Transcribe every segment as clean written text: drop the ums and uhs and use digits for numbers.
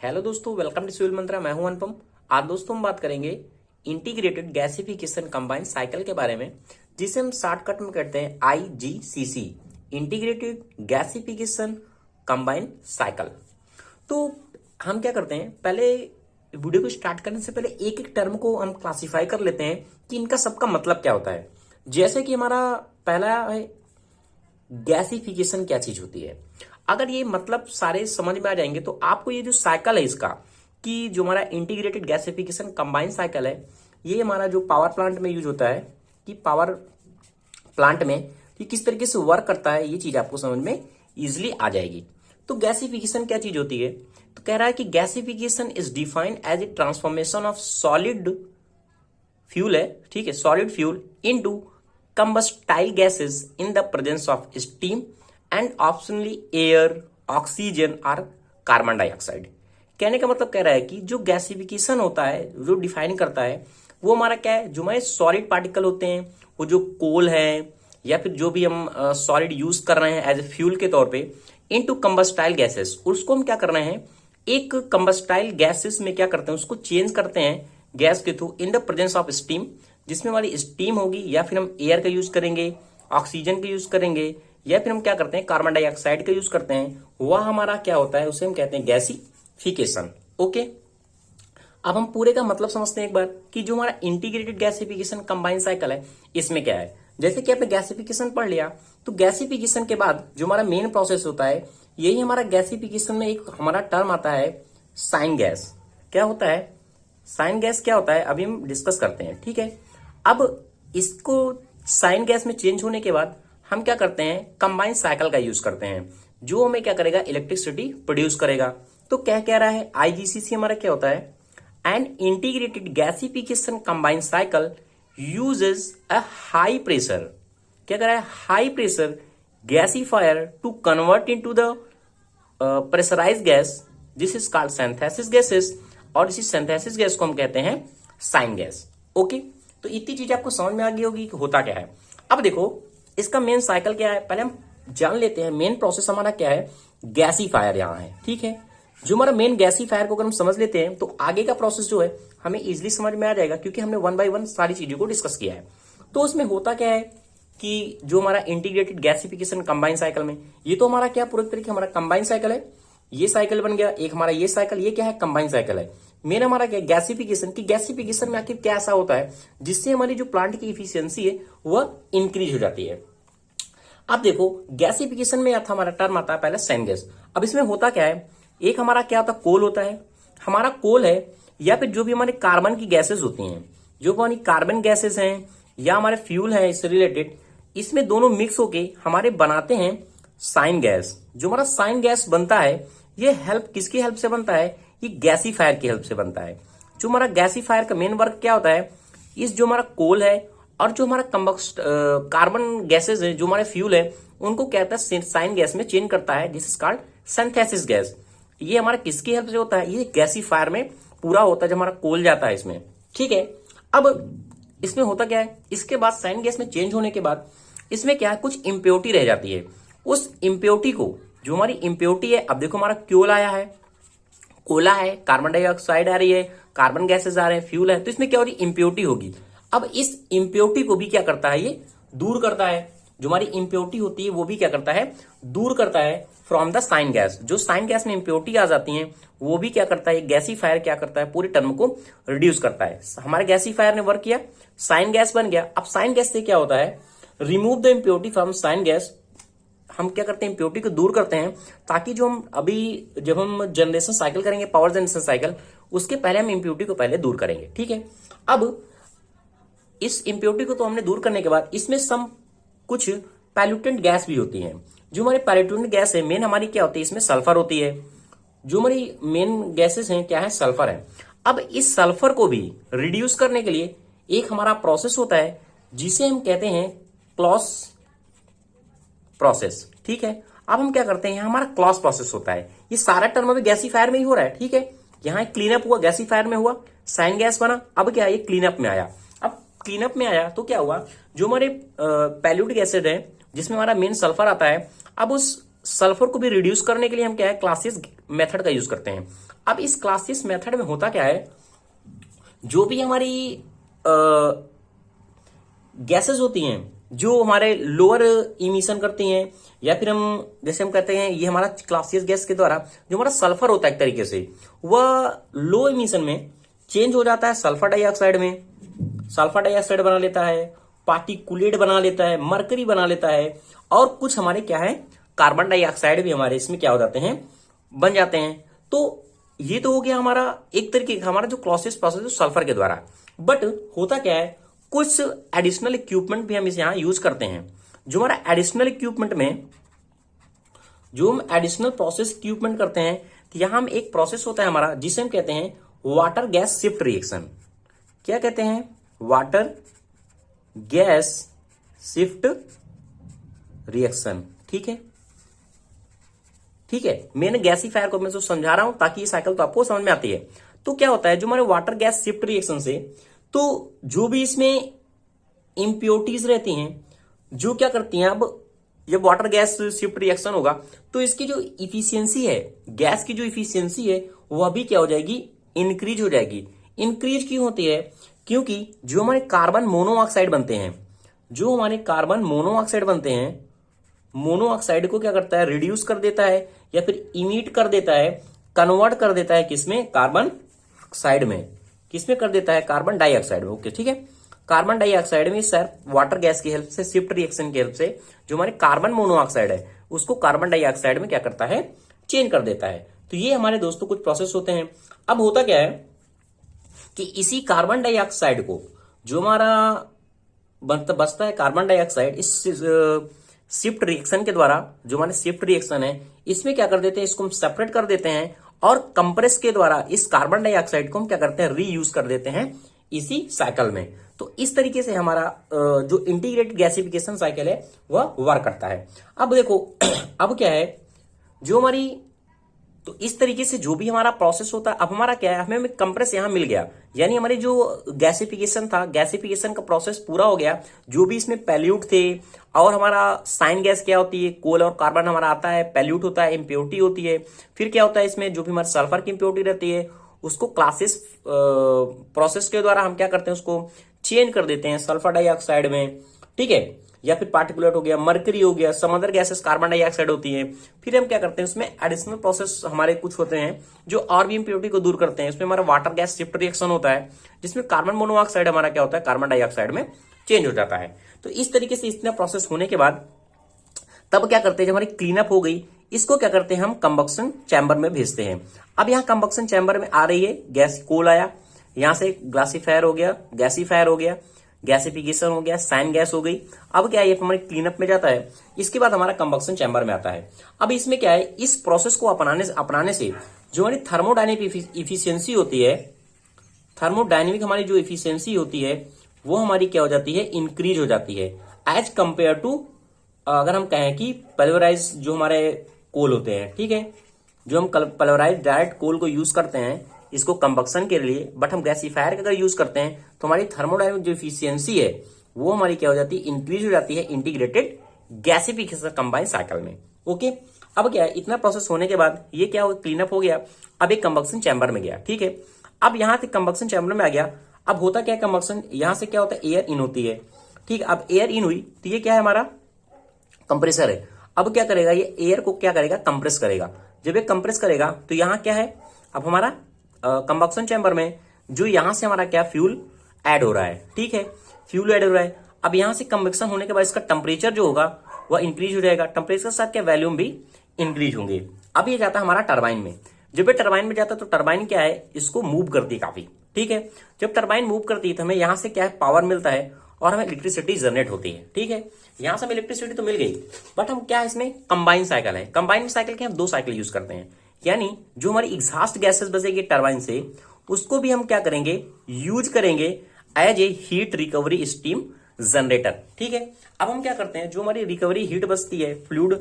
Hello दोस्तों, welcome to civil मंत्रा। मैं हूं अनुपम। आज दोस्तों हम बात करेंगे इंटीग्रेटेड गैसिफिकेशन कंबाइंड साइकिल के बारे में, जिसे हम शॉर्टकट में कहते हैं IGCC, integrated gasification combined cycle. तो हम क्या करते हैं, पहले वीडियो को स्टार्ट करने से पहले एक एक टर्म को हम क्लासिफाई कर लेते हैं कि इनका सबका मतलब क्या होता है। जैसे कि हमारा पहला है गैसिफिकेशन, क्या चीज होती है। अगर ये मतलब सारे समझ में आ जाएंगे तो आपको ये जो साइकिल है इसका, कि जो हमारा इंटीग्रेटेड गैसिफिकेशन कंबाइंड साइकिल है, ये हमारा जो पावर प्लांट में यूज होता है, कि पावर प्लांट में ये किस तरीके से वर्क करता है, ये चीज आपको समझ में इजिली आ जाएगी। तो गैसिफिकेशन क्या चीज होती है, तो कह रहा है कि gasification is defined as a transformation of solid fuel है, ठीक है, solid fuel into combustible gases in the presence of steam and optionally air, oxygen और कार्बन डाइऑक्साइड। कहने का मतलब कह रहा है कि जो गैसिफिकेशन होता है, जो डिफाइन करता है, वो हमारा क्या है, जो हमारे सॉलिड पार्टिकल होते हैं, वो जो कोल है या फिर जो भी हम सॉलिड यूज कर रहे हैं एज ए फ्यूल के तौर पे, इनटू कंबस्टाइल गैसेस, उसको हम क्या कर रहे हैं, एक कंबस्टाइल गैसेस में क्या करते हैं, उसको चेंज करते हैं गैस के through in the presence of steam, जिसमें हमारी स्टीम होगी, या फिर हम एयर का यूज करेंगे, ऑक्सीजन का यूज करेंगे, या फिर हम क्या करते हैं, कार्बन डाइऑक्साइड का यूज करते हैं। वह हमारा क्या होता है, उसे हम कहते हैं गैसिफिकेशन। ओके, अब हम पूरे का मतलब समझते हैं एक बार, कि जो हमारा इंटीग्रेटेड गैसिफिकेशन कंबाइंड साइकिल है, इसमें क्या है। जैसे कि आपने गैसिफिकेशन पढ़ लिया, तो गैसिफिकेशन के बाद जो हमारा मेन प्रोसेस होता है, यही हमारा गैसिफिकेशन में एक हमारा टर्म आता है साइन गैस। क्या होता है साइन गैस, क्या होता है अभी हम डिस्कस करते हैं, ठीक है। अब इसको साइन गैस में चेंज होने के बाद हम क्या करते हैं, कंबाइंड साइकिल का यूज करते हैं, जो हमें क्या करेगा, इलेक्ट्रिसिटी प्रोड्यूस करेगा। तो क्या कह रहा है, IGCC हमारा क्या होता है, an integrated gasification combined cycle uses a high pressure, क्या कर रहा है, high pressure gasifier to convert into the pressurised gas, this is called synthesis gases, और इसी सिंथेसिस गैस को हम कहते हैं साइन गैस। ओके, तो इतनी चीज आपको समझ में आ गई होगी कि होता क्या है। अब देखो इसका मेन साइकिल क्या है, पहले हम जान लेते हैं मेन प्रोसेस हमारा क्या है। गैसीफायर यहां है, ठीक है। जो हमारा मेन गैसीफायर को अगर हम समझ लेते हैं तो आगे का प्रोसेस जो है हमें इजिली समझ में आ जाएगा, क्योंकि हमने 1 बाय 1 सारी चीजों को डिस्कस किया है। तो उसमें होता क्या है कि जो हमारा इंटीग्रेटेड गैसिफिकेशन कंबाइंड साइकिल में, ये तो हमारा क्या पूरे तरीके हमारा कंबाइंड साइकिल है, ये साइकिल बन गया एक हमारा, ये साइकिल, ये क्या है, कंबाइंड साइकिल है। मेन हमारा क्या गैसिफिकेशन, की गैसिफिकेशन में आखिर क्या ऐसा होता है जिससे हमारी जो प्लांट की इफिशियंसी है वह इंक्रीज हो जाती है। अब देखो गैसिफिकेशन में आता हमारा टर्म आता है पहले सैन गैस। अब इसमें होता क्या है, एक हमारा क्या होता है, कोल होता है, हमारा कोल है, या फिर जो भी हमारे कार्बन की गैसेस होती हैं, जो हमारी कार्बन गैसेस हैं या हमारे फ्यूल है इससे रिलेटेड, इसमें दोनों मिक्स होके हमारे बनाते हैं साइन गैस। जो हमारा साइन गैस बनता है, ये हेल्प किसकी हेल्प से बनता है, ये गैसीफायर की हेल्प से बनता है। जो हमारा गैसीफायर का मेन वर्क क्या होता है, इस जो हमारा कोल है और जो हमारा कार्बन गैसेस है, जो हमारे फ्यूल है, उनको क्या कहता है, साइन गैस में चेंज करता है, this is called synthesis gas. ये हमारा किसकी हेल्प से होता है, ये गैसीफायर में पूरा होता है, जब हमारा कोल जाता है इसमें, ठीक है। अब इसमें होता क्या है, इसके बाद साइन गैस में चेंज होने के बाद इसमें क्या है, कुछ इम्प्योरिटी रह जाती है। उस इम्प्योरिटी को, जो हमारी इम्प्योरिटी है, अब देखो हमारा क्योल आया है, कोला है, कार्बन डाइऑक्साइड आ रही है, कार्बन गैसेस आ रहे हैं, फ्यूल है, तो इसमें क्या हो रही, इम्प्योरिटी होगी। अब इस इम्प्योरिटी को भी क्या करता है, ये दूर करता है। जो हमारी इम्प्योरिटी होती है वो भी क्या करता है, दूर करता है फ्रॉम द साइन गैस। जो साइन गैस में इम्प्योरिटी आ जाती हैं वो भी क्या करता है, गैसीफायर क्या करता है, पूरे टर्म को रिड्यूस करता है। हमारे गैसीफायर ने वर्क किया, साइन गैस बन गया। अब साइन गैस से क्या होता है, remove the impurity from syn gas, हम क्या करते हैं, इम्प्योरिटी को दूर करते हैं, ताकि जो हम अभी जब हम जनरेशन साइकिल करेंगे, पावर जनरेशन साइकिल, उसके पहले हम इम्प्योरिटी को पहले दूर करेंगे, ठीक है। अब इस इम्प्योरिटी को तो हमने दूर करने के बाद इसमें सम कुछ पैल्यूटेंट गैस भी होती हैं। जो हमारी पैल्यूटेंट गैस है, मेन हमारी क्या होती है, इसमें सल्फर होती है। जो हमारी मेन गैसेस हैं क्या है, सल्फर है। अब इस सल्फर को भी रिड्यूस करने के लिए एक हमारा प्रोसेस होता है, जिसे हम कहते हैं क्लॉस प्रोसेस, ठीक है। अब हम क्या करते हैं, हमारा क्लॉस प्रोसेस होता है। ये सारा टर्म अभी गैसीफायर में ही हो रहा है, ठीक है। यहाँ क्लीनअप हुआ, गैसीफायर में हुआ, साइन गैस बना, अब क्या ये क्लीनअप में आया। अब क्लीनअप में आया तो क्या हुआ, जो हमारे पैल्यूटिक एसिड है, जिसमें हमारा मेन सल्फर आता है, अब उस सल्फर को भी रिड्यूस करने के लिए हम क्या है, क्लासियस मेथड का यूज करते हैं। अब इस क्लासियस मेथड में होता क्या है, जो भी हमारी गैसेस होती हैं जो हमारे लोअर इमिशन करती हैं, या फिर हम जैसे हम कहते हैं ये हमारा क्लासियस गैस के द्वारा जो हमारा सल्फर होता है एक तरीके से, वह लो इमिशन में चेंज हो जाता है सल्फर डाइऑक्साइड में, सल्फर डाइऑक्साइड बना लेता है, पार्टिकुलेट बना लेता है, मरकरी बना लेता है, और कुछ हमारे क्या है, कार्बन डाइऑक्साइड भी हमारे इसमें क्या हो जाते हैं, बन जाते हैं। तो ये तो हो गया हमारा एक तरीके का हमारा जो क्लासियस प्रोसेस है सल्फर के द्वारा। बट होता क्या है, कुछ एडिशनल इक्विपमेंट भी हम इसे यहां यूज करते हैं। जो हमारा एडिशनल इक्विपमेंट में जो हम एडिशनल प्रोसेस इक्विपमेंट करते हैं, तो यहां हम एक प्रोसेस होता है हमारा जिसे हम कहते हैं वाटर गैस शिफ्ट रिएक्शन। क्या कहते हैं, वाटर गैस शिफ्ट रिएक्शन। ठीक है, ठीक है, मैंने गैसीफायर को मैं तो समझा रहा हूं ताकि ये साइकिल तो आपको समझ में आती है। तो क्या होता है, जो हमारे वाटर गैस शिफ्ट रिएक्शन से, तो जो भी इसमें इंप्योरिटीज रहती हैं, जो क्या करती हैं, अब जब वाटर गैस शिफ्ट रिएक्शन होगा तो इसकी जो इफिशियंसी है, गैस की जो इफिशियंसी है, वह भी क्या हो जाएगी, इंक्रीज हो जाएगी। इंक्रीज क्यों होती है, क्योंकि जो हमारे कार्बन मोनोऑक्साइड बनते हैं, जो हमारे कार्बन मोनोऑक्साइड बनते हैं, मोनोऑक्साइड को क्या करता है, रिड्यूस कर देता है या फिर इमिट कर देता है, कन्वर्ट कर देता है किसमें, कार्बन ऑक्साइड में। किसमें कर देता है, कार्बन डाइऑक्साइड में। ओके, ठीक है, कार्बन डाइऑक्साइड में सर वाटर गैस की हेल्प से, शिफ्ट रिएक्शन की हेल्प से जो हमारे कार्बन मोनोऑक्साइड है उसको कार्बन डाइऑक्साइड में क्या करता है, चेंज कर देता है। तो ये हमारे दोस्तों कुछ प्रोसेस होते हैं। अब होता क्या है कि इसी कार्बन डाइऑक्साइड को जो हमारा बचता है कार्बन डाइऑक्साइड, इस शिफ्ट रिएक्शन के द्वारा, जो हमारे शिफ्ट रिएक्शन है इसमें क्या कर देते हैं, इसको हम सेपरेट कर देते हैं और कंप्रेस के द्वारा इस कार्बन डाइऑक्साइड को हम क्या करते हैं, रीयूज कर देते हैं इसी साइकिल में। तो इस तरीके से हमारा जो इंटीग्रेटेड गैसिफिकेशन साइकिल है वह वर्क करता है। अब देखो अब क्या है, जो हमारी, तो इस तरीके से जो भी हमारा प्रोसेस होता है, अब हमारा क्या है, हमें कंप्रेस यहां मिल गया, यानी हमारी जो गैसिफिकेशन था, गैसिफिकेशन का प्रोसेस पूरा हो गया। जो भी इसमें पैल्यूट थे, और हमारा साइन गैस क्या होती है, कोल और कार्बन हमारा आता है, पैल्यूट होता है, इम्प्योरिटी होती है। फिर क्या होता है, इसमें जो भी हमारे सल्फर की इम्प्योरिटी रहती है उसको क्लासिस प्रोसेस के द्वारा हम क्या करते हैं, उसको चेंज कर देते हैं सल्फर डाइऑक्साइड में। ठीक है, या फिर पार्टिकुलेट हो गया, मरकरी हो गया, some other gases carbon dioxide होती है। फिर हम क्या करते हैं, उसमें एडिशनल प्रोसेस हमारे कुछ होते हैं जो और भी इंप्योरिटी को दूर करते हैं। इसमें हमारा वाटर गैस शिफ्ट रिएक्शन होता है जिसमें कार्बन मोनोऑक्साइड हमारा क्या होता है, कार्बन डाइऑक्साइड में चेंज हो जाता है। तो इस तरीके से इतना प्रोसेस होने के बाद तब क्या करते हैं, जब हमारी क्लीन अप हो गई, इसको क्या करते हैं, हम कंबक्शन चैम्बर में भेजते हैं। अब यहाँ कंबक्शन चैम्बर में आ रही है गैस, कोल आया, यहां से ग्लासीफायर हो गया, गैसीफायर हो गया, गैसिफिकेशन हो गया, साइन गैस हो गई। अब क्या है, ये हमारे क्लीनअप में जाता है, इसके बाद हमारा कंबक्शन चैम्बर में आता है। अब इसमें क्या है, इस प्रोसेस को अपनाने से जो हमारी थर्मोडायनेमिक इफिशियंसी होती है, थर्मोडायनेमिक हमारी जो इफिशियंसी होती है वो हमारी क्या हो जाती है, इंक्रीज हो जाती है एज कंपेयर टू, अगर हम कहें कि पल्वराइज जो हमारे कोल होते हैं। ठीक है, जो हम पल्वराइज डायरेक्ट कोल को यूज करते हैं इसको कंबक्शन के लिए, बट हम गैसीफायर का अगर यूज करते हैं तो हमारी थर्मोडायनेमिक जो इफिशियंसी है वो हमारी क्या हो जाती है, इंक्रीज हो जाती है इंटीग्रेटेड गैसिफिकेशन कंबाइंड साइकिल में। ओके, अब क्या है, इतना प्रोसेस होने के बाद ये क्या हो, क्लीन अप हो गया, अब एक कंबक्शन चैम्बर में गया। ठीक है, अब यहां से कंबक्शन चैम्बर में आ गया। अब होता क्या है, कंबक्शन यहां से क्या होता है, एयर इन होती है। ठीक है, अब एयर इन हुई तो ये क्या है, हमारा कंप्रेसर है। अब क्या करेगा, ये एयर को क्या करेगा, कंप्रेस करेगा। जब ये कंप्रेस करेगा तो यहां क्या है, अब हमारा कंबक्शन चैम्बर में जो यहां से हमारा क्या फ्यूल ऐड हो रहा है। ठीक है, फ्यूल ऐड हो रहा है। अब यहां से कंबक्शन होने के बाद इसका टेम्परेचर जो होगा वह इंक्रीज हो जाएगा, टेम्परेचर के साथ क्या वैल्यूम भी इंक्रीज होंगे। अब ये जाता है हमारा टरबाइन में। जब ये टरबाइन में जाता है तो टरबाइन क्या है, इसको मूव करती है काफी। ठीक है, जब टरबाइन मूव करती है तो हमें यहां से क्या है, पावर मिलता है और हमें इलेक्ट्रिसिटी जनरेट होती है। ठीक है, यहां से हमें इलेक्ट्रिसिटी तो मिल गई, बट हम क्या है, इसमें कंबाइन साइकिल है। कंबाइन साइकिल के हम दो साइकिल यूज करते हैं, यानी जो हमारी एग्जॉस्ट गैसेस बचेगी टरबाइन से उसको भी हम क्या करेंगे, यूज करेंगे as a heat recovery steam generator. ठीक है, अब हम क्या करते हैं, जो हमारी रिकवरी हीट बचती है फ्लूइड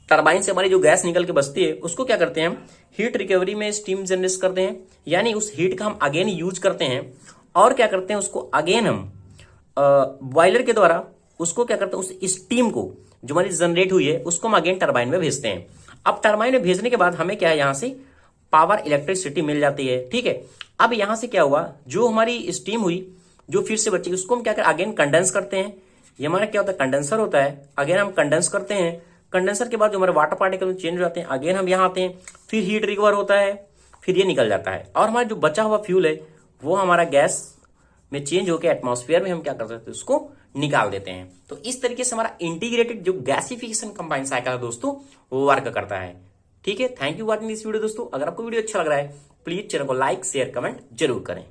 टरबाइन से, हमारी जो गैस निकल के बचती है उसको क्या करते हैं, हम हीट रिकवरी में स्टीम जनरेट करते हैं, यानी उस हीट का हम अगेन यूज करते हैं। और क्या करते हैं, उसको अगेन हम बॉयलर के द्वारा उसको क्या करते हैं, उस स्टीम को जो हमारी जनरेट हुई है उसको हम अगेन टरबाइन में भेजते हैं। अब टरबाइन में भेजने के बाद हमें क्या है, यहां से पावर इलेक्ट्रिसिटी मिल जाती है। ठीक है, अब यहां से क्या हुआ, जो हमारी स्टीम हुई जो फिर से बची उसको हम क्या करें, अगेन कंडेंस करते हैं। ये हमारा क्या होता है, कंडेंसर होता है। अगेन हम कंडेंस करते हैं, कंडेंसर के बाद जो हमारे वाटर पार्टिकल चेंज हो जाते हैं, अगेन हम यहाँ आते हैं, फिर हीट रिकवर होता है, फिर ये निकल जाता है और हमारा जो बचा हुआ फ्यूल है वो हमारा गैस में चेंज होकर एटमॉस्फेयर में हम क्या कर सकते हैं, उसको निकाल देते हैं। तो इस तरीके से हमारा इंटीग्रेटेड जो गैसिफिकेशन कंबाइंड साइकिल है दोस्तों वो वर्क करता है। ठीक है, thank you watching this video दोस्तों। अगर आपको वीडियो अच्छा लग रहा है प्लीज चैनल को लाइक शेयर कमेंट जरूर करें।